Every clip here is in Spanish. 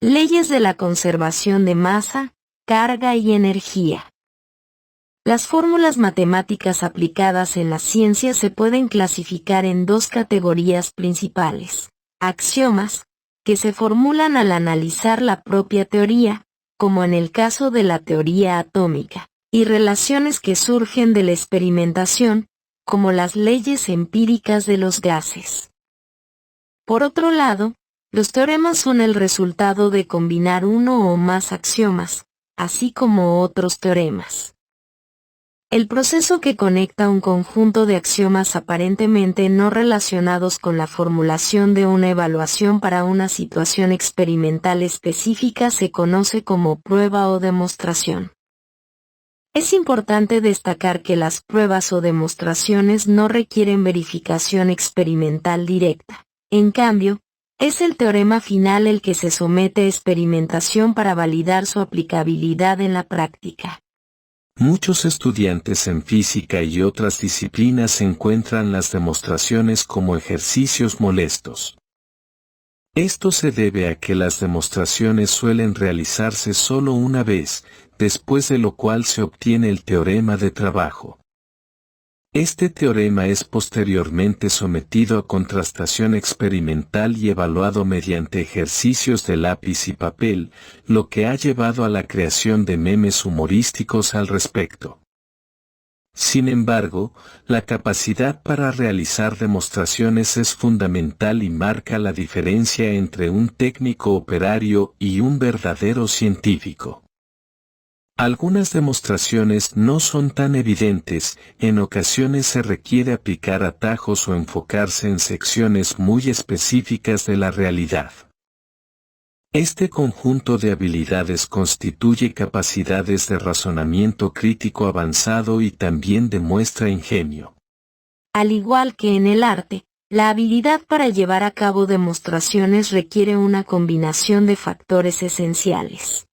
Leyes de la conservación de masa, carga y energía. Las fórmulas matemáticas aplicadas en la ciencia se pueden clasificar en dos categorías principales: axiomas, que se formulan al analizar la propia teoría, como en el caso de la teoría atómica, y relaciones que surgen de la experimentación, como las leyes empíricas de los gases. Por otro lado, los teoremas son el resultado de combinar uno o más axiomas, así como otros teoremas. El proceso que conecta un conjunto de axiomas aparentemente no relacionados con la formulación de una evaluación para una situación experimental específica se conoce como prueba o demostración. Es importante destacar que las pruebas o demostraciones no requieren verificación experimental directa. En cambio, es el teorema final el que se somete a experimentación para validar su aplicabilidad en la práctica. Muchos estudiantes en física y otras disciplinas encuentran las demostraciones como ejercicios molestos. Esto se debe a que las demostraciones suelen realizarse solo una vez, después de lo cual se obtiene el teorema de trabajo. Este teorema es posteriormente sometido a contrastación experimental y evaluado mediante ejercicios de lápiz y papel, lo que ha llevado a la creación de memes humorísticos al respecto. Sin embargo, la capacidad para realizar demostraciones es fundamental y marca la diferencia entre un técnico operario y un verdadero científico. Algunas demostraciones no son tan evidentes, en ocasiones se requiere aplicar atajos o enfocarse en secciones muy específicas de la realidad. Este conjunto de habilidades constituye capacidades de razonamiento crítico avanzado y también demuestra ingenio. Al igual que en el arte, la habilidad para llevar a cabo demostraciones requiere una combinación de factores esenciales.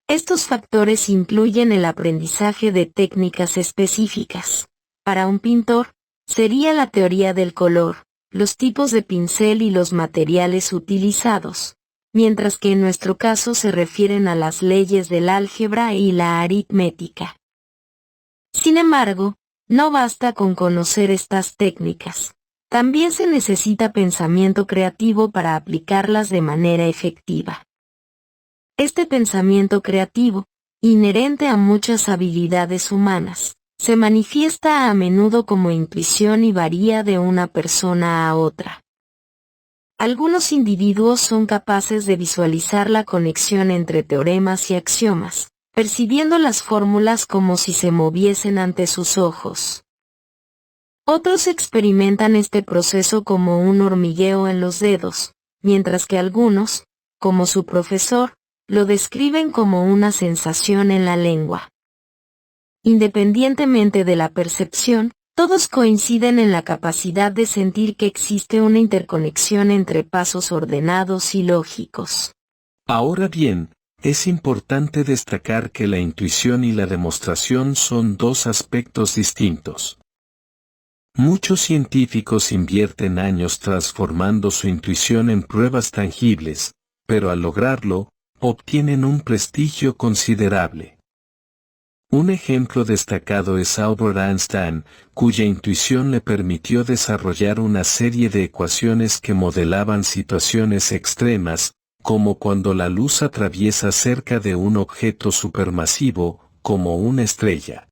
Estos factores incluyen el aprendizaje de técnicas específicas. Para un pintor, sería la teoría del color, los tipos de pincel y los materiales utilizados, mientras que en nuestro caso se refieren a las leyes del álgebra y la aritmética. Sin embargo, no basta con conocer estas técnicas. También se necesita pensamiento creativo para aplicarlas de manera efectiva. Este pensamiento creativo, inherente a muchas habilidades humanas, se manifiesta a menudo como intuición y varía de una persona a otra. Algunos individuos son capaces de visualizar la conexión entre teoremas y axiomas, percibiendo las fórmulas como si se moviesen ante sus ojos. Otros experimentan este proceso como un hormigueo en los dedos, mientras que algunos, como su profesor, lo describen como una sensación en la lengua. Independientemente de la percepción, todos coinciden en la capacidad de sentir que existe una interconexión entre pasos ordenados y lógicos. Ahora bien, es importante destacar que la intuición y la demostración son dos aspectos distintos. Muchos científicos invierten años transformando su intuición en pruebas tangibles, pero al lograrlo, obtienen un prestigio considerable. Un ejemplo destacado es Albert Einstein, cuya intuición le permitió desarrollar una serie de ecuaciones que modelaban situaciones extremas, como cuando la luz atraviesa cerca de un objeto supermasivo, como una estrella.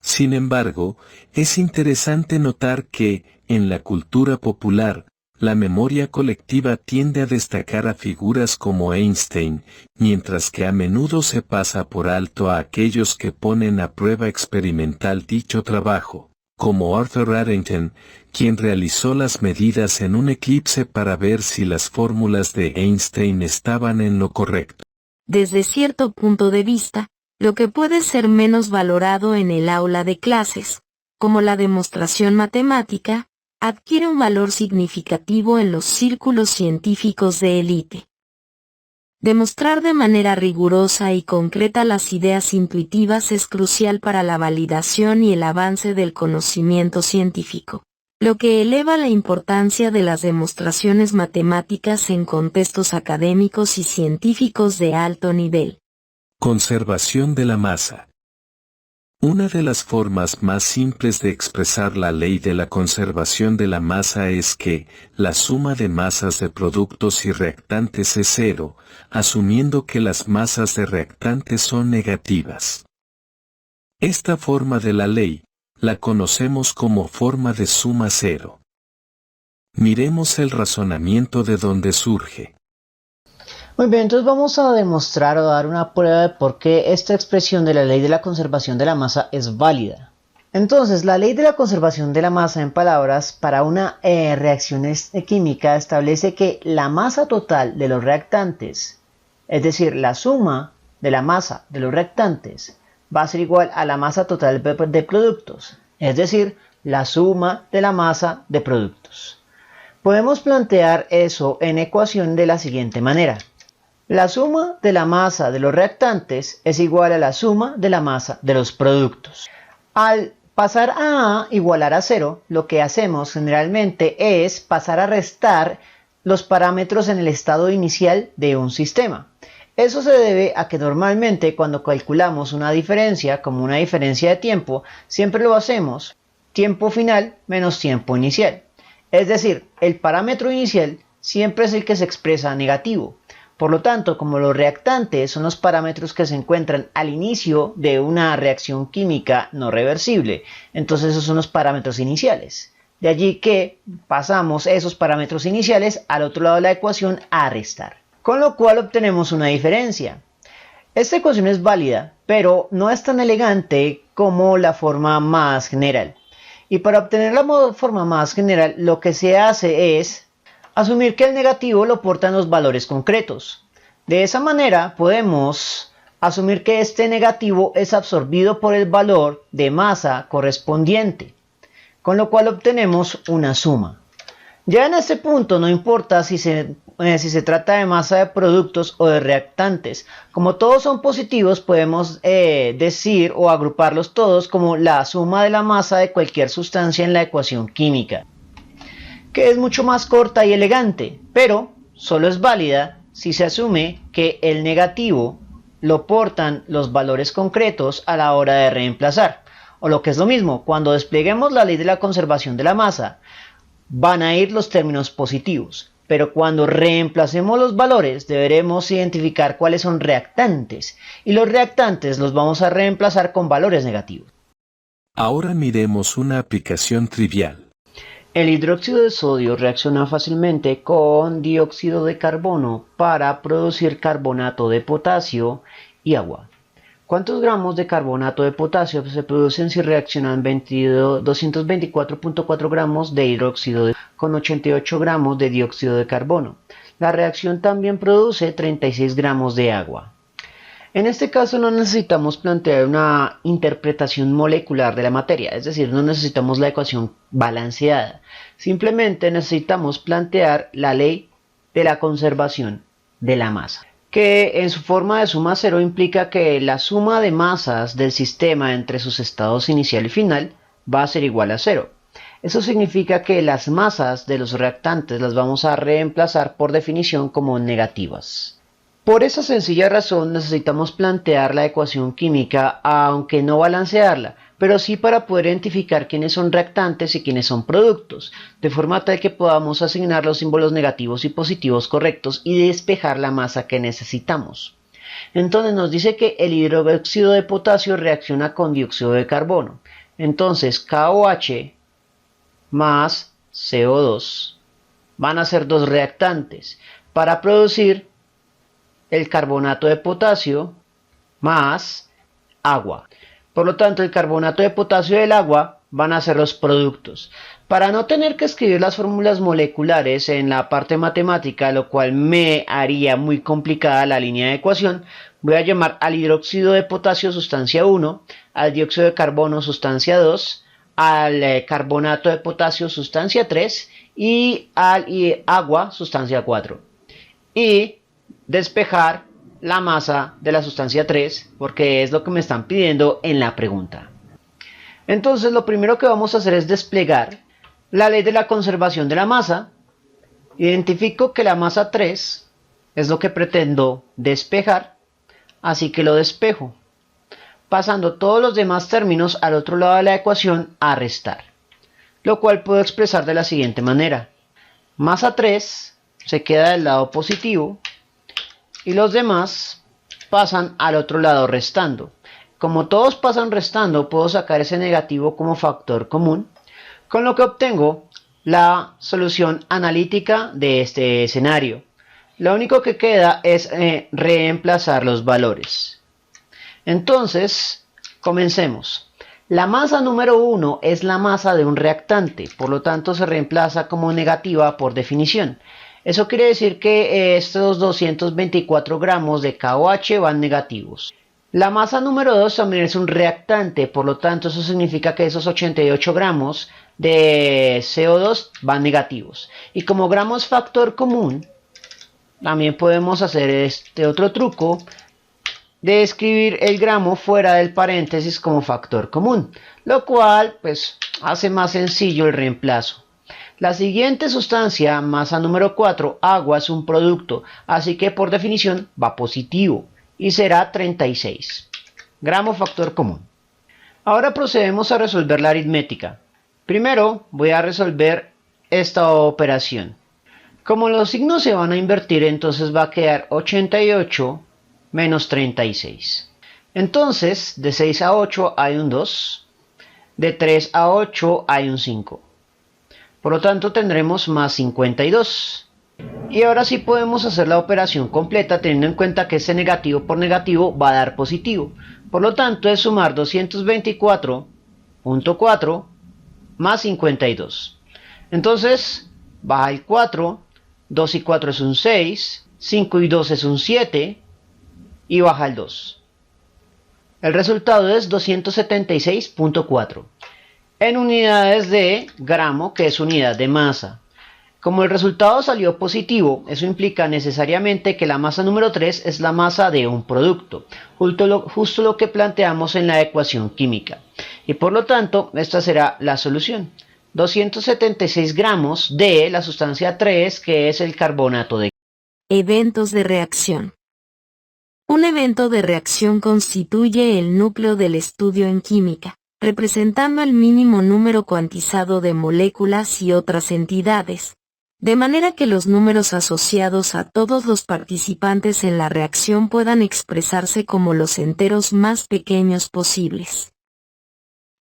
Sin embargo, es interesante notar que, en la cultura popular, la memoria colectiva tiende a destacar a figuras como Einstein, mientras que a menudo se pasa por alto a aquellos que ponen a prueba experimental dicho trabajo, como Arthur Eddington, quien realizó las medidas en un eclipse para ver si las fórmulas de Einstein estaban en lo correcto. Desde cierto punto de vista, lo que puede ser menos valorado en el aula de clases, como la demostración matemática, adquiere un valor significativo en los círculos científicos de élite. Demostrar de manera rigurosa y concreta las ideas intuitivas es crucial para la validación y el avance del conocimiento científico. lo que eleva la importancia de las demostraciones matemáticas en contextos académicos y científicos de alto nivel. Conservación de la masa. Una de las formas más simples de expresar la ley de la conservación de la masa es que la suma de masas de productos y reactantes es cero, asumiendo que las masas de reactantes son negativas. Esta forma de la ley la conocemos como forma de suma cero. Miremos el razonamiento de donde surge. Muy bien, entonces vamos a demostrar o dar una prueba de por qué esta expresión de la ley de la conservación de la masa es válida. Entonces, la ley de la conservación de la masa, en palabras, para una reacción química establece que la masa total de los reactantes, es decir, la suma de la masa de los reactantes, va a ser igual a la masa total de productos, es decir, la suma de la masa de productos. Podemos plantear eso en ecuación de la siguiente manera. La suma de la masa de los reactantes es igual a la suma de la masa de los productos. Al pasar a igualar a 0, lo que hacemos generalmente es pasar a restar los parámetros en el estado inicial de un sistema. Eso se debe a que normalmente cuando calculamos una diferencia, como una diferencia de tiempo, siempre lo hacemos tiempo final menos tiempo inicial. Es decir, el parámetro inicial siempre es el que se expresa negativo. Por lo tanto, como los reactantes son los parámetros que se encuentran al inicio de una reacción química no reversible, entonces esos son los parámetros iniciales. De allí que pasamos esos parámetros iniciales al otro lado de la ecuación a restar, con lo cual obtenemos una diferencia. Esta ecuación es válida, pero no es tan elegante como la forma más general. Y para obtener la forma más general, lo que se hace es asumir que el negativo lo portan los valores concretos. De esa manera podemos asumir que este negativo es absorbido por el valor de masa correspondiente, con lo cual obtenemos una suma. Ya en este punto no importa si se trata de masa de productos o de reactantes. Como todos son positivos, podemos decir o agruparlos todos como la suma de la masa de cualquier sustancia en la ecuación química, que es mucho más corta y elegante, pero solo es válida si se asume que el negativo lo portan los valores concretos a la hora de reemplazar. O lo que es lo mismo, cuando despleguemos la ley de la conservación de la masa, van a ir los términos positivos, pero cuando reemplacemos los valores deberemos identificar cuáles son reactantes, y los reactantes los vamos a reemplazar con valores negativos. Ahora miremos una aplicación trivial. El hidróxido de sodio reacciona fácilmente con dióxido de carbono para producir carbonato de potasio y agua. ¿Cuántos gramos de carbonato de potasio se producen si reaccionan 224.4 gramos de hidróxido con 88 gramos de dióxido de carbono? La reacción también produce 36 gramos de agua. En este caso no necesitamos plantear una interpretación molecular de la materia, es decir, no necesitamos la ecuación balanceada. Simplemente necesitamos plantear la ley de la conservación de la masa, que en su forma de suma cero implica que la suma de masas del sistema entre sus estados inicial y final va a ser igual a cero. Eso significa que las masas de los reactantes las vamos a reemplazar por definición como negativas. Por esa sencilla razón necesitamos plantear la ecuación química, aunque no balancearla, pero sí para poder identificar quiénes son reactantes y quiénes son productos, de forma tal que podamos asignar los símbolos negativos y positivos correctos y despejar la masa que necesitamos. Entonces nos dice que el hidróxido de potasio reacciona con dióxido de carbono. Entonces KOH más CO2 van a ser dos reactantes para producir el carbonato de potasio más agua. Por lo tanto, el carbonato de potasio y el agua van a ser los productos. Para no tener que escribir las fórmulas moleculares en la parte matemática, lo cual me haría muy complicada la línea de ecuación, voy a llamar al hidróxido de potasio sustancia 1, al dióxido de carbono sustancia 2, al carbonato de potasio sustancia 3 y al agua sustancia 4. Y despejar la masa de la sustancia 3 porque es lo que me están pidiendo en la pregunta. Entonces lo primero que vamos a hacer es desplegar la ley de la conservación de la masa, identifico que la masa 3 es lo que pretendo despejar, así que lo despejo, pasando todos los demás términos al otro lado de la ecuación a restar, lo cual puedo expresar de la siguiente manera. Masa 3 se queda del lado positivo y los demás pasan al otro lado restando. Como todos pasan restando, puedo sacar ese negativo como factor común, con lo que obtengo la solución analítica de este escenario. Lo único que queda es reemplazar los valores. Entonces, comencemos. La masa número 1 es la masa de un reactante, por lo tanto se reemplaza como negativa por definición. Eso quiere decir que estos 224 gramos de KOH van negativos. La masa número 2 también es un reactante, por lo tanto eso significa que esos 88 gramos de CO2 van negativos. Y como gramos factor común, también podemos hacer este otro truco de escribir el gramo fuera del paréntesis como factor común, lo cual pues hace más sencillo el reemplazo. La siguiente sustancia, masa número 4, agua, es un producto, así que por definición va positivo y será 36. Gramo factor común. Ahora procedemos a resolver la aritmética. Primero voy a resolver esta operación. Como los signos se van a invertir, entonces va a quedar 88 menos 36. Entonces, de 6 a 8 hay un 2, de 3 a 8 hay un 5. Por lo tanto, tendremos más 52. Y ahora sí podemos hacer la operación completa teniendo en cuenta que este negativo por negativo va a dar positivo. Por lo tanto, es sumar 224.4 más 52. Entonces, baja el 4, 2 y 4 es un 6, 5 y 2 es un 7 y baja el 2. El resultado es 276.4 en unidades de gramo, que es unidad de masa. Como el resultado salió positivo, eso implica necesariamente que la masa número 3 es la masa de un producto, justo lo que planteamos en la ecuación química. Y por lo tanto, esta será la solución. 276 gramos de la sustancia 3, que es el carbonato de. Eventos de reacción. Un evento de reacción constituye el núcleo del estudio en química, representando el mínimo número cuantizado de moléculas y otras entidades, de manera que los números asociados a todos los participantes en la reacción puedan expresarse como los enteros más pequeños posibles.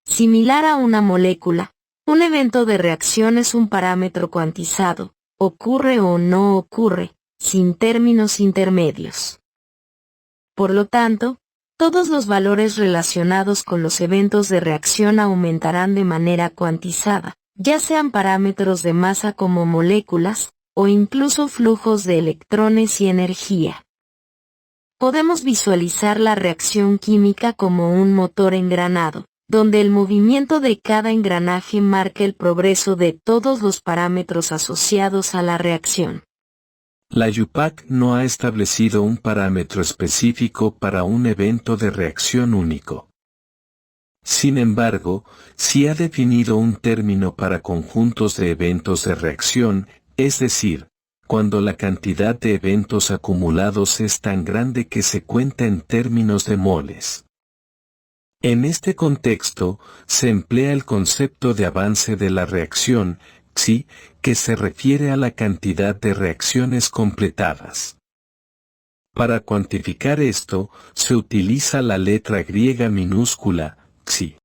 Similar a una molécula, un evento de reacción es un parámetro cuantizado, ocurre o no ocurre, sin términos intermedios. Por lo tanto, todos los valores relacionados con los eventos de reacción aumentarán de manera cuantizada, ya sean parámetros de masa como moléculas, o incluso flujos de electrones y energía. Podemos visualizar la reacción química como un motor engranado, donde el movimiento de cada engranaje marca el progreso de todos los parámetros asociados a la reacción. La UPAC no ha establecido un parámetro específico para un evento de reacción único. Sin embargo, sí ha definido un término para conjuntos de eventos de reacción, es decir, cuando la cantidad de eventos acumulados es tan grande que se cuenta en términos de moles. En este contexto, se emplea el concepto de avance de la reacción, XI, que se refiere a la cantidad de reacciones completadas. Para cuantificar esto, se utiliza la letra griega minúscula, XI.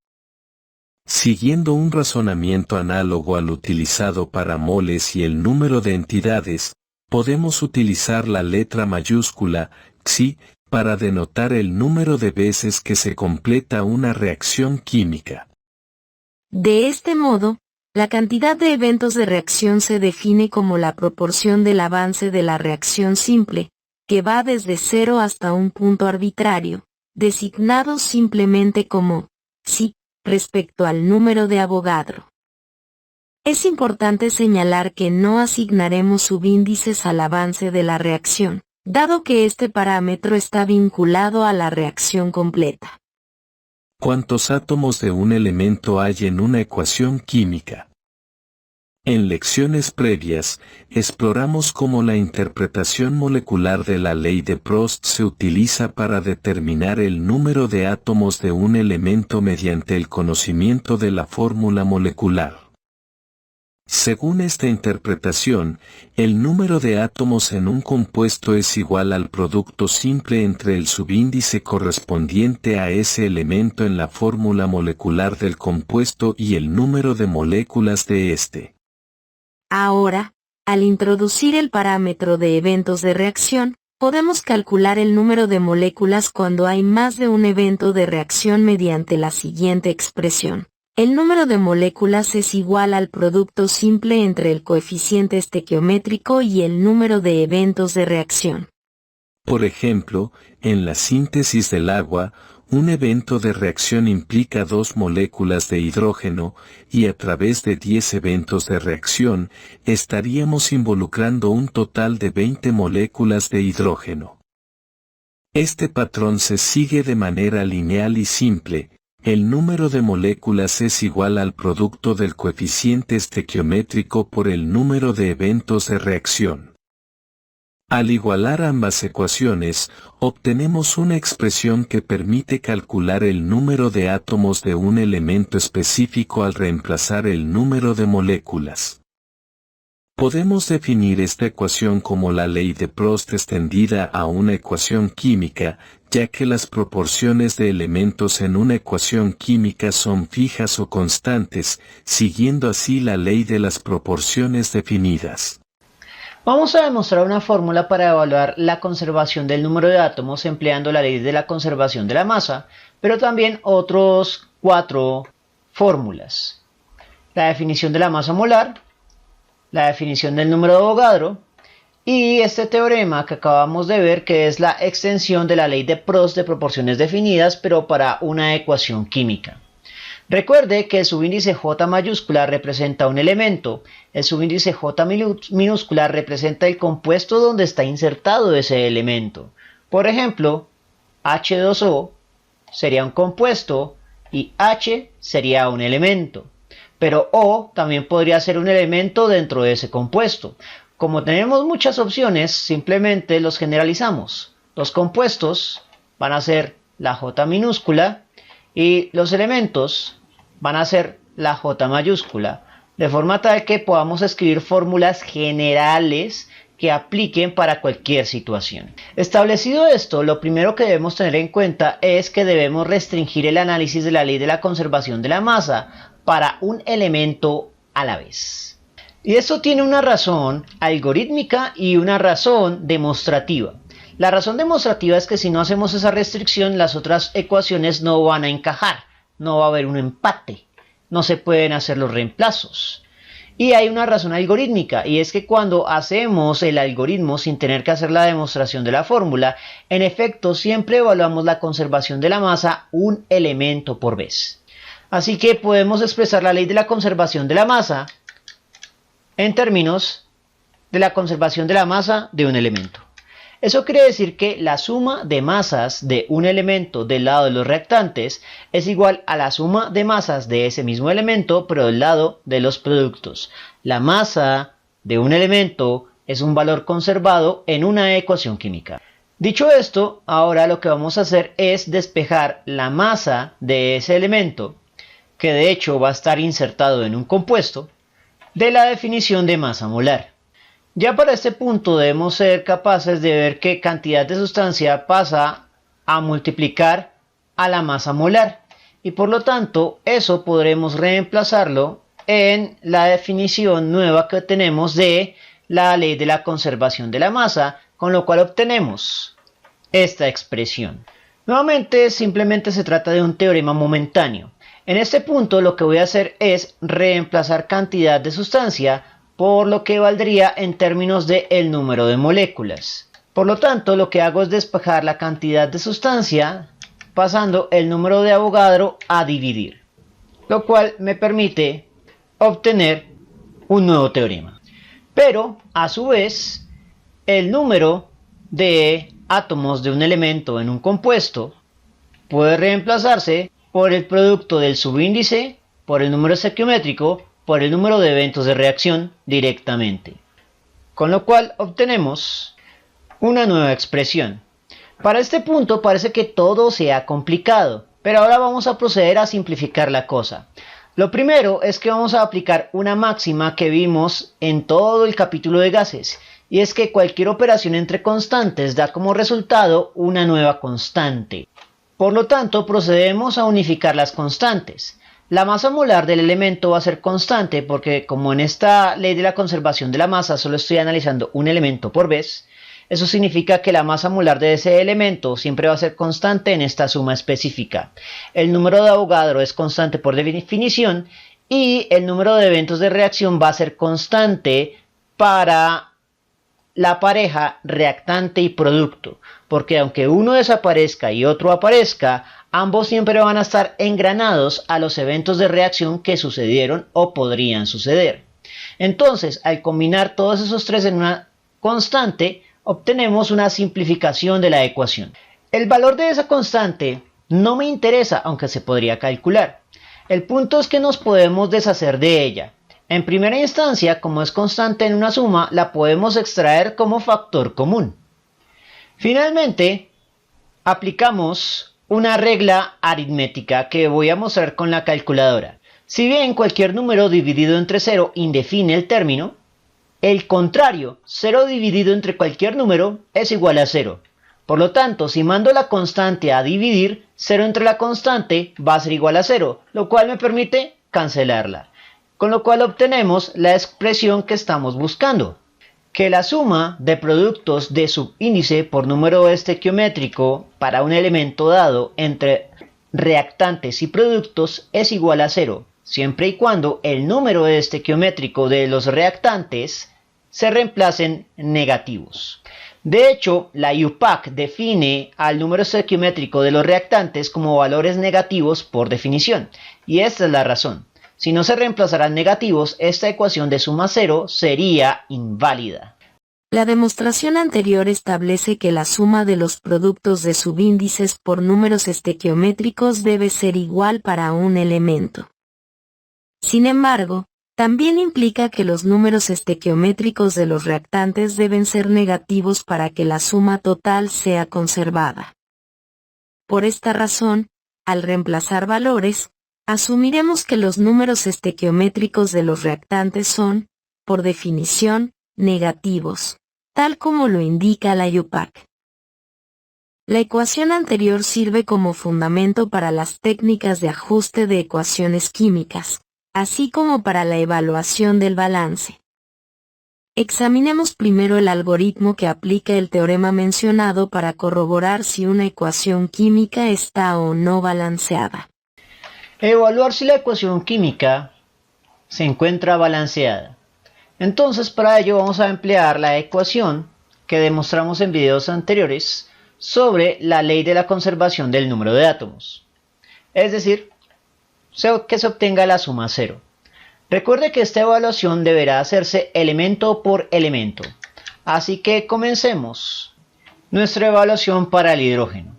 Siguiendo un razonamiento análogo al utilizado para moles y el número de entidades, podemos utilizar la letra mayúscula, XI, para denotar el número de veces que se completa una reacción química. De este modo, la cantidad de eventos de reacción se define como la proporción del avance de la reacción simple, que va desde 0 hasta un punto arbitrario, designado simplemente como psi, respecto al número de Avogadro. Es importante señalar que no asignaremos subíndices al avance de la reacción, dado que este parámetro está vinculado a la reacción completa. ¿Cuántos átomos de un elemento hay en una ecuación química? En lecciones previas, exploramos cómo la interpretación molecular de la ley de Prost se utiliza para determinar el número de átomos de un elemento mediante el conocimiento de la fórmula molecular. Según esta interpretación, el número de átomos en un compuesto es igual al producto simple entre el subíndice correspondiente a ese elemento en la fórmula molecular del compuesto y el número de moléculas de este. Ahora, al introducir el parámetro de eventos de reacción, podemos calcular el número de moléculas cuando hay más de un evento de reacción mediante la siguiente expresión. El número de moléculas es igual al producto simple entre el coeficiente estequiométrico y el número de eventos de reacción. Por ejemplo, en la síntesis del agua, un evento de reacción implica 2 moléculas de hidrógeno, y a través de 10 eventos de reacción, estaríamos involucrando un total de 20 moléculas de hidrógeno. Este patrón se sigue de manera lineal y simple. El número de moléculas es igual al producto del coeficiente estequiométrico por el número de eventos de reacción. Al igualar ambas ecuaciones, obtenemos una expresión que permite calcular el número de átomos de un elemento específico al reemplazar el número de moléculas. Podemos definir esta ecuación como la ley de Prost extendida a una ecuación química, ya que las proporciones de elementos en una ecuación química son fijas o constantes, siguiendo así la ley de las proporciones definidas. Vamos a demostrar una fórmula para evaluar la conservación del número de átomos empleando la ley de la conservación de la masa, pero también otros 4 fórmulas. La definición de la masa molar, la definición del número de Avogadro y este teorema que acabamos de ver, que es la extensión de la ley de Prost de proporciones definidas pero para una ecuación química. Recuerde que el subíndice J mayúscula representa un elemento, el subíndice J minúscula representa el compuesto donde está insertado ese elemento. Por ejemplo, H2O sería un compuesto y H sería un elemento. Pero O también podría ser un elemento dentro de ese compuesto. Como tenemos muchas opciones, simplemente los generalizamos. Los compuestos van a ser la J minúscula y los elementos van a ser la J mayúscula, de forma tal que podamos escribir fórmulas generales que apliquen para cualquier situación. Establecido esto, lo primero que debemos tener en cuenta es que debemos restringir el análisis de la ley de la conservación de la masa para un elemento a la vez. Y esto tiene una razón algorítmica y una razón demostrativa. La razón demostrativa es que si no hacemos esa restricción, las otras ecuaciones no van a encajar, no va a haber un empate, no se pueden hacer los reemplazos. Y hay una razón algorítmica, y es que cuando hacemos el algoritmo sin tener que hacer la demostración de la fórmula, en efecto siempre evaluamos la conservación de la masa un elemento por vez. Así que podemos expresar la ley de la conservación de la masa en términos de la conservación de la masa de un elemento. Eso quiere decir que la suma de masas de un elemento del lado de los reactantes es igual a la suma de masas de ese mismo elemento, pero del lado de los productos. La masa de un elemento es un valor conservado en una ecuación química. Dicho esto, ahora lo que vamos a hacer es despejar la masa de ese elemento, que de hecho va a estar insertado en un compuesto, de la definición de masa molar. Ya para este punto debemos ser capaces de ver que cantidad de sustancia pasa a multiplicar a la masa molar y por lo tanto eso podremos reemplazarlo en la definición nueva que tenemos de la ley de la conservación de la masa, con lo cual obtenemos esta expresión. Nuevamente simplemente se trata de un teorema momentáneo. En este punto lo que voy a hacer es reemplazar cantidad de sustancia por lo que valdría en términos de el número de moléculas. Por lo tanto, lo que hago es despejar la cantidad de sustancia pasando el número de Avogadro a dividir, lo cual me permite obtener un nuevo teorema. Pero, a su vez, el número de átomos de un elemento en un compuesto puede reemplazarse por el producto del subíndice por el número estequiométrico por el número de eventos de reacción directamente. Con lo cual obtenemos una nueva expresión. Para este punto parece que todo se ha complicado, pero ahora vamos a proceder a simplificar la cosa. Lo primero es que vamos a aplicar una máxima que vimos en todo el capítulo de gases, y es que cualquier operación entre constantes da como resultado una nueva constante. Por lo tanto, procedemos a unificar las constantes. La masa molar del elemento va a ser constante porque, como en esta ley de la conservación de la masa solo estoy analizando un elemento por vez, eso significa que la masa molar de ese elemento siempre va a ser constante en esta suma específica. El número de Avogadro es constante por definición y el número de eventos de reacción va a ser constante para la pareja reactante y producto, porque aunque uno desaparezca y otro aparezca, ambos siempre van a estar engranados a los eventos de reacción que sucedieron o podrían suceder. Entonces, al combinar todos esos tres en una constante, obtenemos una simplificación de la ecuación. El valor de esa constante no me interesa, aunque se podría calcular. El punto es que nos podemos deshacer de ella. En primera instancia, como es constante en una suma, la podemos extraer como factor común. Finalmente, aplicamos una regla aritmética que voy a mostrar con la calculadora. Si bien cualquier número dividido entre 0 indefine el término, el contrario, 0 dividido entre cualquier número es igual a 0. Por lo tanto, si mando la constante a dividir, 0 entre la constante va a ser igual a 0, lo cual me permite cancelarla. Con lo cual obtenemos la expresión que estamos buscando, que la suma de productos de subíndice por número estequiométrico para un elemento dado entre reactantes y productos es igual a 0, siempre y cuando el número estequiométrico de los reactantes se reemplacen negativos. De hecho, la IUPAC define al número estequiométrico de los reactantes como valores negativos por definición, y esta es la razón. Si no se reemplazaran negativos, esta ecuación de suma 0 sería inválida. La demostración anterior establece que la suma de los productos de subíndices por números estequiométricos debe ser igual para un elemento. Sin embargo, también implica que los números estequiométricos de los reactantes deben ser negativos para que la suma total sea conservada. Por esta razón, al reemplazar valores, asumiremos que los números estequiométricos de los reactantes son, por definición, negativos, tal como lo indica la IUPAC. La ecuación anterior sirve como fundamento para las técnicas de ajuste de ecuaciones químicas, así como para la evaluación del balance. Examinemos primero el algoritmo que aplica el teorema mencionado para corroborar si una ecuación química está o no balanceada. Evaluar si la ecuación química se encuentra balanceada. Entonces, para ello vamos a emplear la ecuación que demostramos en videos anteriores sobre la ley de la conservación del número de átomos. Es decir, que se obtenga la suma 0. Recuerde que esta evaluación deberá hacerse elemento por elemento. Así que comencemos nuestra evaluación para el hidrógeno.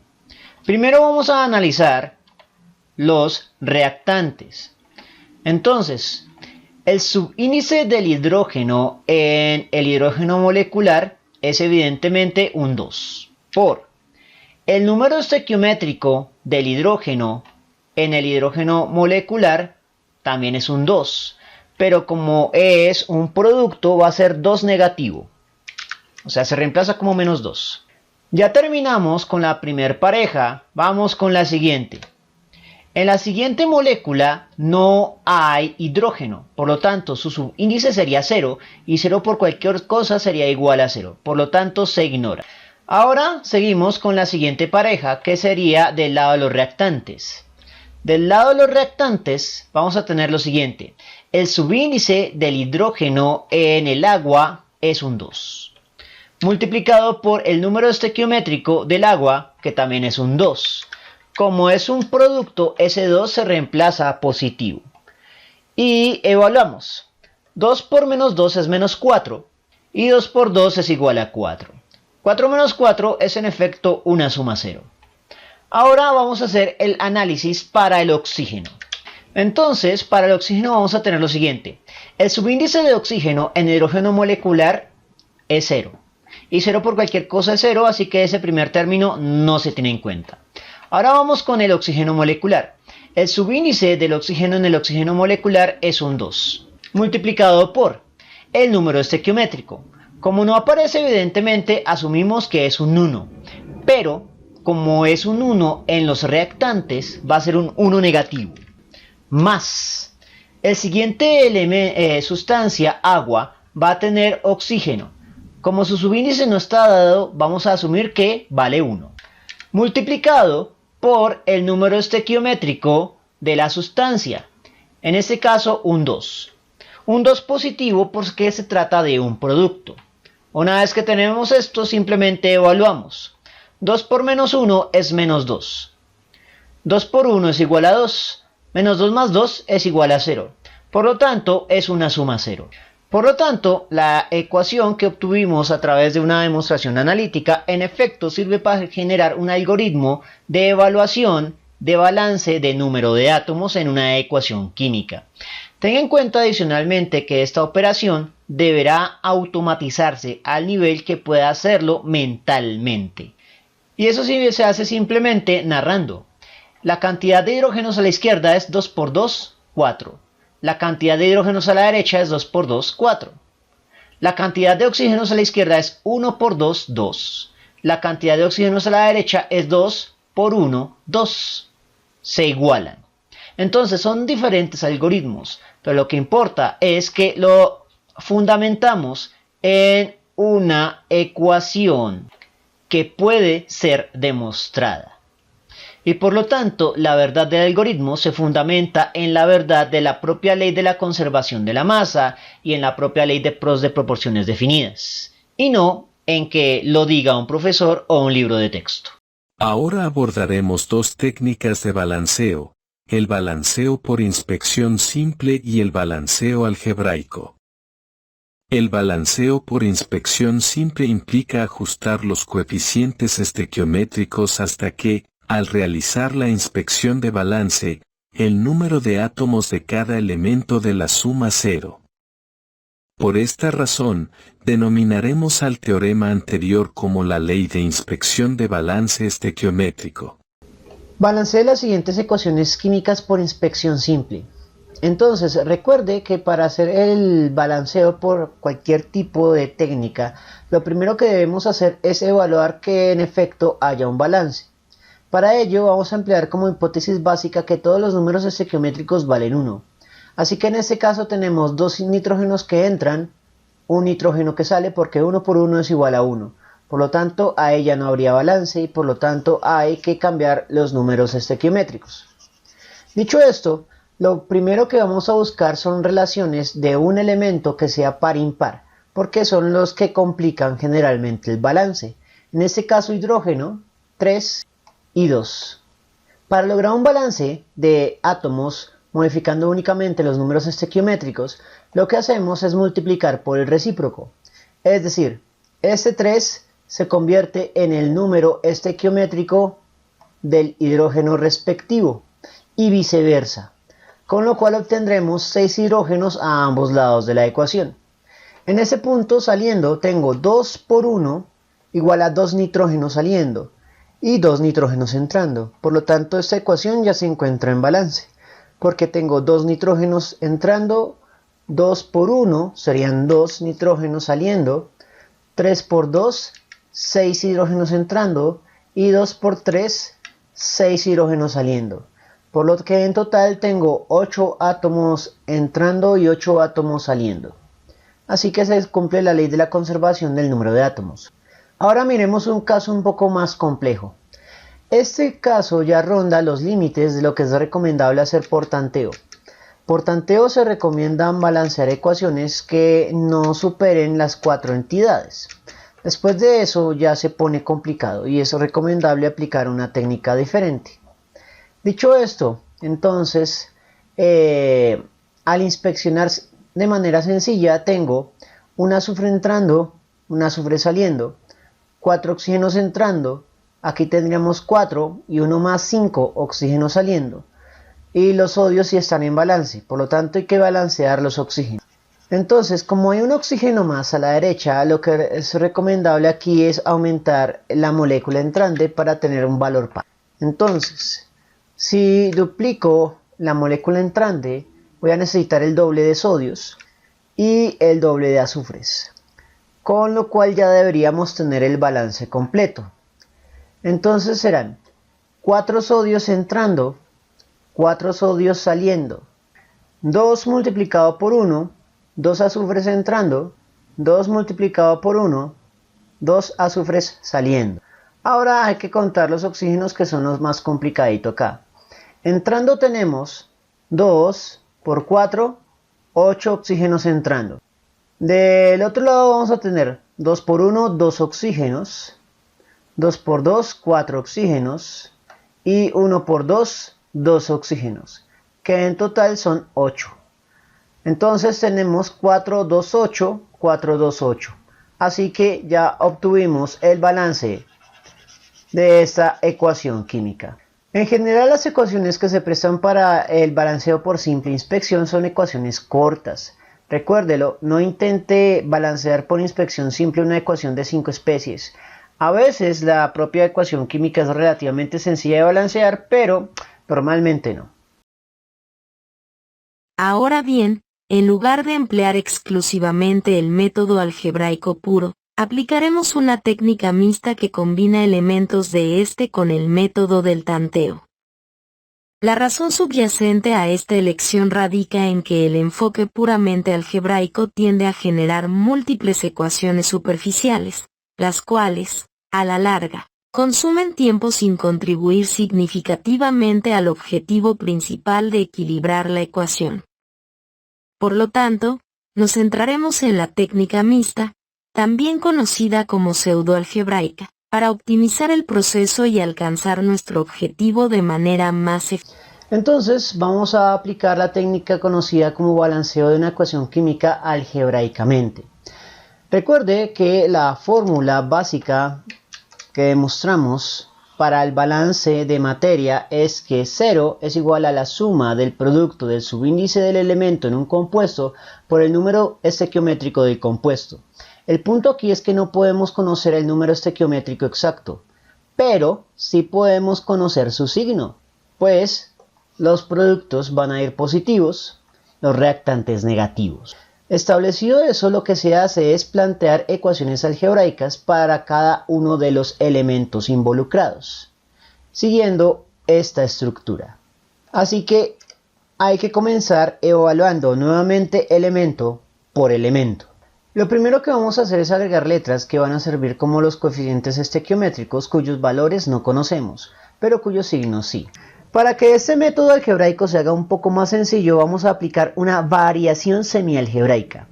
Primero vamos a analizar los reactantes. Entonces, el subíndice del hidrógeno en el hidrógeno molecular es evidentemente un 2. Por el número estequiométrico del hidrógeno en el hidrógeno molecular también es un 2. Pero como es un producto va a ser 2 negativo. O sea, se reemplaza como menos 2. Ya terminamos con la primer pareja. Vamos con la siguiente. En la siguiente molécula no hay hidrógeno, por lo tanto su subíndice sería 0 y 0 por cualquier cosa sería igual a 0, por lo tanto se ignora. Ahora seguimos con la siguiente pareja que sería del lado de los reactantes. Del lado de los reactantes vamos a tener lo siguiente, el subíndice del hidrógeno en el agua es un 2, multiplicado por el número estequiométrico del agua que también es un 2. Como es un producto, ese 2 se reemplaza a positivo. Y evaluamos. 2 por menos 2 es menos 4. Y 2 por 2 es igual a 4. 4 menos 4 es en efecto una suma 0. Ahora vamos a hacer el análisis para el oxígeno. Entonces, para el oxígeno vamos a tener lo siguiente. El subíndice de oxígeno en hidrógeno molecular es 0. Y 0 por cualquier cosa es 0, así que ese primer término no se tiene en cuenta. Ahora vamos con el oxígeno molecular. El subíndice del oxígeno en el oxígeno molecular es un 2, multiplicado por el número estequiométrico. Como no aparece evidentemente, asumimos que es un 1, pero como es un 1 en los reactantes, va a ser un 1 negativo. Más el siguiente sustancia, agua, va a tener oxígeno. Como su subíndice no está dado, vamos a asumir que vale 1. Multiplicado por el número estequiométrico de la sustancia. En este caso, un 2. Un 2 positivo porque se trata de un producto. Una vez que tenemos esto, simplemente evaluamos. 2 por menos 1 es menos 2. 2 por 1 es igual a 2. Menos 2 más 2 es igual a 0. Por lo tanto, es una suma 0. Por lo tanto, la ecuación que obtuvimos a través de una demostración analítica, en efecto, sirve para generar un algoritmo de evaluación de balance de número de átomos en una ecuación química. Ten en cuenta adicionalmente que esta operación deberá automatizarse al nivel que pueda hacerlo mentalmente. Y eso sí se hace simplemente narrando. La cantidad de hidrógenos a la izquierda es 2 por 2, 4. La cantidad de hidrógenos a la derecha es 2 por 2, 4. La cantidad de oxígenos a la izquierda es 1 por 2, 2. La cantidad de oxígenos a la derecha es 2 por 1, 2. Se igualan. Entonces son diferentes algoritmos, pero lo que importa es que lo fundamentamos en una ecuación que puede ser demostrada. Y por lo tanto, la verdad del algoritmo se fundamenta en la verdad de la propia ley de la conservación de la masa y en la propia ley de proporciones definidas, y no en que lo diga un profesor o un libro de texto. Ahora abordaremos dos técnicas de balanceo, el balanceo por inspección simple y el balanceo algebraico. El balanceo por inspección simple implica ajustar los coeficientes estequiométricos hasta que, al realizar la inspección de balance, el número de átomos de cada elemento de la suma 0. Por esta razón, denominaremos al teorema anterior como la ley de inspección de balance estequiométrico. Balancee las siguientes ecuaciones químicas por inspección simple. Entonces, recuerde que para hacer el balanceo por cualquier tipo de técnica, lo primero que debemos hacer es evaluar que en efecto haya un balance. Para ello vamos a emplear como hipótesis básica que todos los números estequiométricos valen 1. Así que en este caso tenemos dos nitrógenos que entran, un nitrógeno que sale porque 1 por 1 es igual a 1. Por lo tanto, a ella no habría balance y por lo tanto hay que cambiar los números estequiométricos. Dicho esto, lo primero que vamos a buscar son relaciones de un elemento que sea par-impar, porque son los que complican generalmente el balance. En este caso hidrógeno, 3 y 2. Para lograr un balance de átomos modificando únicamente los números estequiométricos, lo que hacemos es multiplicar por el recíproco. Es decir, este 3 se convierte en el número estequiométrico del hidrógeno respectivo y viceversa, con lo cual obtendremos 6 hidrógenos a ambos lados de la ecuación. En ese punto saliendo tengo 2 por 1 igual a 2 nitrógenos saliendo y 2 nitrógenos entrando. Por lo tanto, esta ecuación ya se encuentra en balance, porque tengo 2 nitrógenos entrando, 2 por 1 serían 2 nitrógenos saliendo, 3 por 2, 6 hidrógenos entrando, y 2 por 3, 6 hidrógenos saliendo. Por lo que en total tengo 8 átomos entrando y 8 átomos saliendo. Así que se cumple la ley de la conservación del número de átomos. Ahora miremos un caso un poco más complejo. Este caso ya ronda los límites de lo que es recomendable hacer por tanteo. Por tanteo se recomiendan balancear ecuaciones que no superen las 4 entidades. Después de eso ya se pone complicado y es recomendable aplicar una técnica diferente. Dicho esto, entonces, al inspeccionar de manera sencilla tengo un azufre entrando, un azufre saliendo, 4 oxígenos entrando, aquí tendríamos 4 y 1 más 5 oxígenos saliendo. y los sodios sí están en balance, por lo tanto hay que balancear los oxígenos. Entonces, como hay un oxígeno más a la derecha, lo que es recomendable aquí es aumentar la molécula entrante para tener un valor par. Entonces, si duplico la molécula entrante, voy a necesitar el doble de sodios y el doble de azufres, con lo cual ya deberíamos tener el balance completo. Entonces serán 4 sodios entrando, 4 sodios saliendo, 2 multiplicado por 1, 2 azufres entrando, 2 multiplicado por 1, 2 azufres saliendo. Ahora hay que contar los oxígenos, que son los más complicaditos acá. Entrando tenemos 2 por 4, 8 oxígenos entrando. Del otro lado vamos a tener 2 por 1, 2 oxígenos, 2 por 2, 4 oxígenos y 1 por 2, 2 oxígenos, que en total son 8. Entonces tenemos 4, 2, 8, 4, 2, 8. Así que ya obtuvimos el balance de esta ecuación química. En general, las ecuaciones que se prestan para el balanceo por simple inspección son ecuaciones cortas. Recuérdelo, no intente balancear por inspección simple una ecuación de 5 especies. A veces la propia ecuación química es relativamente sencilla de balancear, pero normalmente no. Ahora bien, en lugar de emplear exclusivamente el método algebraico puro, aplicaremos una técnica mixta que combina elementos de este con el método del tanteo. La razón subyacente a esta elección radica en que el enfoque puramente algebraico tiende a generar múltiples ecuaciones superficiales, las cuales, a la larga, consumen tiempo sin contribuir significativamente al objetivo principal de equilibrar la ecuación. Por lo tanto, nos centraremos en la técnica mixta, también conocida como pseudoalgebraica, para optimizar el proceso y alcanzar nuestro objetivo de manera más eficaz. Entonces vamos a aplicar la técnica conocida como balanceo de una ecuación química algebraicamente. Recuerde que la fórmula básica que demostramos para el balance de materia es que 0 es igual a la suma del producto del subíndice del elemento en un compuesto por el número estequiométrico del compuesto. El punto aquí es que no podemos conocer el número estequiométrico exacto, pero sí podemos conocer su signo, pues los productos van a ir positivos, los reactantes negativos. Establecido eso, lo que se hace es plantear ecuaciones algebraicas para cada uno de los elementos involucrados, siguiendo esta estructura. Así que hay que comenzar evaluando nuevamente elemento por elemento. Lo primero que vamos a hacer es agregar letras que van a servir como los coeficientes estequiométricos cuyos valores no conocemos, pero cuyos signos sí. Para que este método algebraico se haga un poco más sencillo, vamos a aplicar una variación semialgebraica.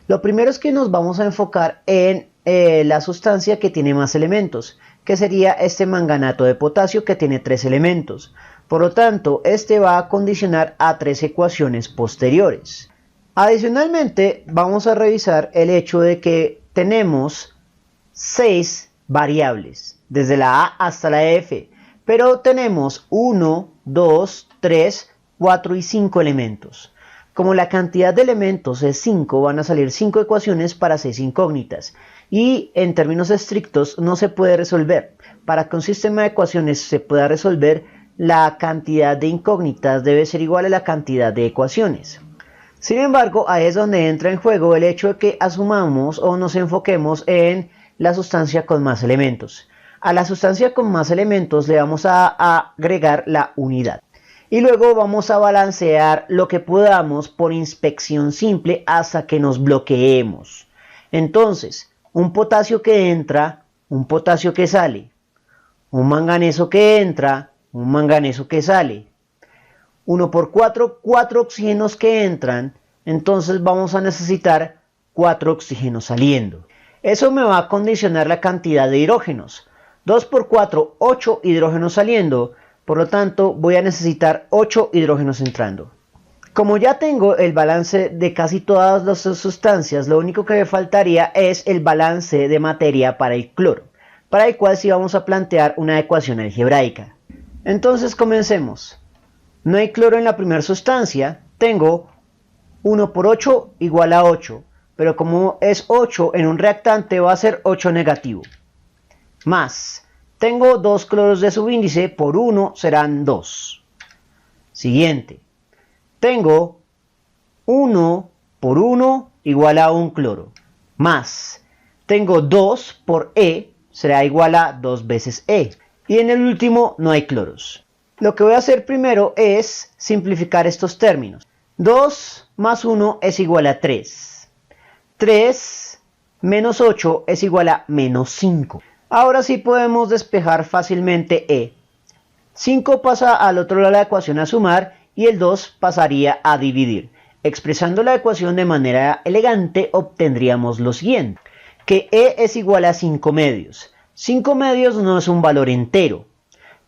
Lo primero es que nos vamos a enfocar en la sustancia que tiene más elementos, que sería este manganato de potasio que tiene 3 elementos. Por lo tanto, este va a condicionar a 3 ecuaciones posteriores. Adicionalmente, vamos a revisar el hecho de que tenemos 6 variables, desde la A hasta la F, pero tenemos 1, 2, 3, 4 y 5 elementos. Como la cantidad de elementos es 5, van a salir 5 ecuaciones para 6 incógnitas, y en términos estrictos no se puede resolver. Para que un sistema de ecuaciones se pueda resolver, la cantidad de incógnitas debe ser igual a la cantidad de ecuaciones. Sin embargo, ahí es donde entra en juego el hecho de que asumamos o nos enfoquemos en la sustancia con más elementos. A la sustancia con más elementos le vamos a agregar la unidad. Y luego vamos a balancear lo que podamos por inspección simple hasta que nos bloqueemos. Entonces, un potasio que entra, un potasio que sale. Un manganeso que entra, un manganeso que sale. 1 por 4, 4 oxígenos que entran, entonces vamos a necesitar 4 oxígenos saliendo. Eso me va a condicionar la cantidad de hidrógenos. 2 por 4, 8 hidrógenos saliendo, por lo tanto voy a necesitar 8 hidrógenos entrando. Como ya tengo el balance de casi todas las sustancias, lo único que me faltaría es el balance de materia para el cloro, para el cual sí vamos a plantear una ecuación algebraica. Entonces comencemos. no hay cloro en la primera sustancia, tengo 1 por 8 igual a 8, pero como es 8 en un reactante va a ser 8 negativo. Más, tengo 2 cloros de subíndice, por 1 serán 2. Siguiente, tengo 1 por 1 igual a 1 cloro. Más, tengo 2 por E, será igual a 2 veces E. Y en el último no hay cloros. Lo que voy a hacer primero es simplificar estos términos. 2 más 1 es igual a 3. 3 menos 8 es igual a menos 5. Ahora sí podemos despejar fácilmente E. 5 pasa al otro lado de la ecuación a sumar y el 2 pasaría a dividir. Expresando la ecuación de manera elegante obtendríamos lo siguiente. Que E es igual a 5 medios. 5 medios no es un valor entero,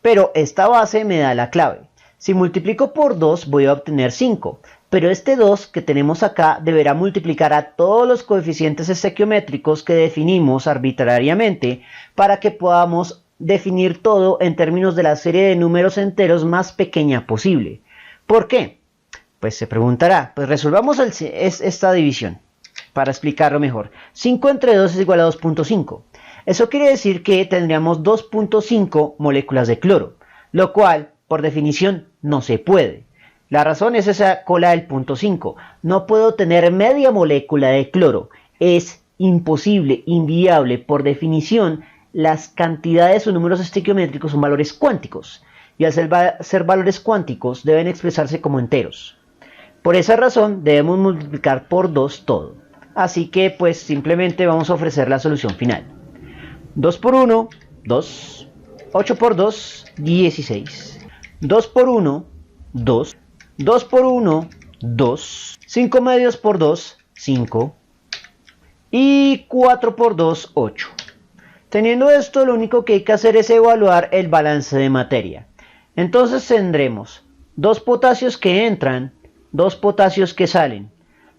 pero esta base me da la clave. Si multiplico por 2 voy a obtener 5, pero este 2 que tenemos acá deberá multiplicar a todos los coeficientes estequiométricos que definimos arbitrariamente para que podamos definir todo en términos de la serie de números enteros más pequeña posible. ¿Por qué? Pues se preguntará, pues resolvamos esta división para explicarlo mejor. 5 entre 2 es igual a 2.5. Eso quiere decir que tendríamos 2.5 moléculas de cloro, lo cual, por definición, no se puede. La razón es esa cola del punto 5. No puedo tener media molécula de cloro. Es imposible, inviable. Por definición, las cantidades o números estequiométricos son valores cuánticos. Y al ser valores cuánticos, deben expresarse como enteros. Por esa razón, debemos multiplicar por 2 todo. Así que, pues, simplemente vamos a ofrecer la solución final. 2 por 1, 2. 8 por 2, 16. 2 por 1, 2. 2 por 1, 2. 5 medios por 2, 5. Y 4 por 2, 8. Teniendo esto, lo único que hay que hacer es evaluar el balance de materia. Entonces tendremos 2 potasios que entran, 2 potasios que salen.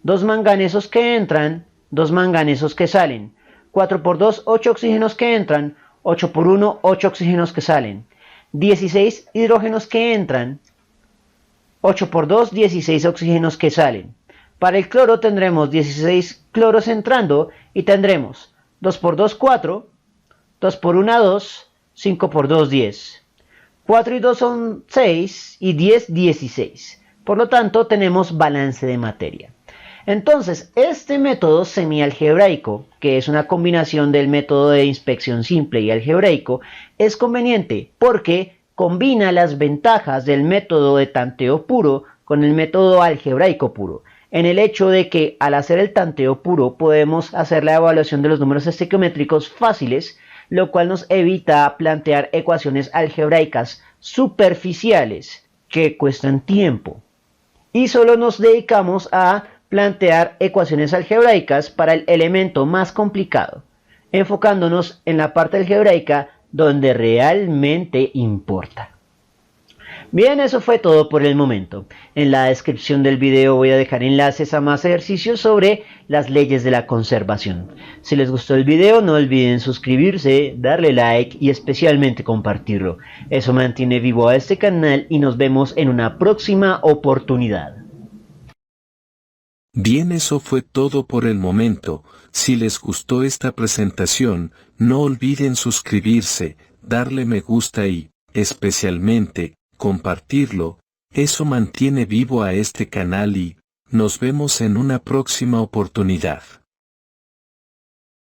2 manganesos que entran, 2 manganesos que salen. 4 por 2, 8 oxígenos que entran, 8 por 1, 8 oxígenos que salen. 16 hidrógenos que entran, 8 por 2, 16 oxígenos que salen. Para el cloro tendremos 16 cloros entrando y tendremos 2 por 2, 4, 2 por 1, 2, 5 por 2, 10. 4 y 2 son 6 y 10, 16. Por lo tanto tenemos balance de materia. Entonces, este método semialgebraico, que es una combinación del método de inspección simple y algebraico, es conveniente porque combina las ventajas del método de tanteo puro con el método algebraico puro, en el hecho de que al hacer el tanteo puro podemos hacer la evaluación de los números estequiométricos fáciles, lo cual nos evita plantear ecuaciones algebraicas superficiales que cuestan tiempo. Y solo nos dedicamos a plantear ecuaciones algebraicas para el elemento más complicado, enfocándonos en la parte algebraica donde realmente importa. Bien, eso fue todo por el momento. En la descripción del video voy a dejar enlaces a más ejercicios sobre las leyes de la conservación. Si les gustó el video, no olviden suscribirse, darle like y especialmente compartirlo. Eso mantiene vivo a este canal y nos vemos en una próxima oportunidad. Bien, eso fue todo por el momento. Si les gustó esta presentación, no olviden suscribirse, darle me gusta y, especialmente, compartirlo. Eso mantiene vivo a este canal y nos vemos en una próxima oportunidad.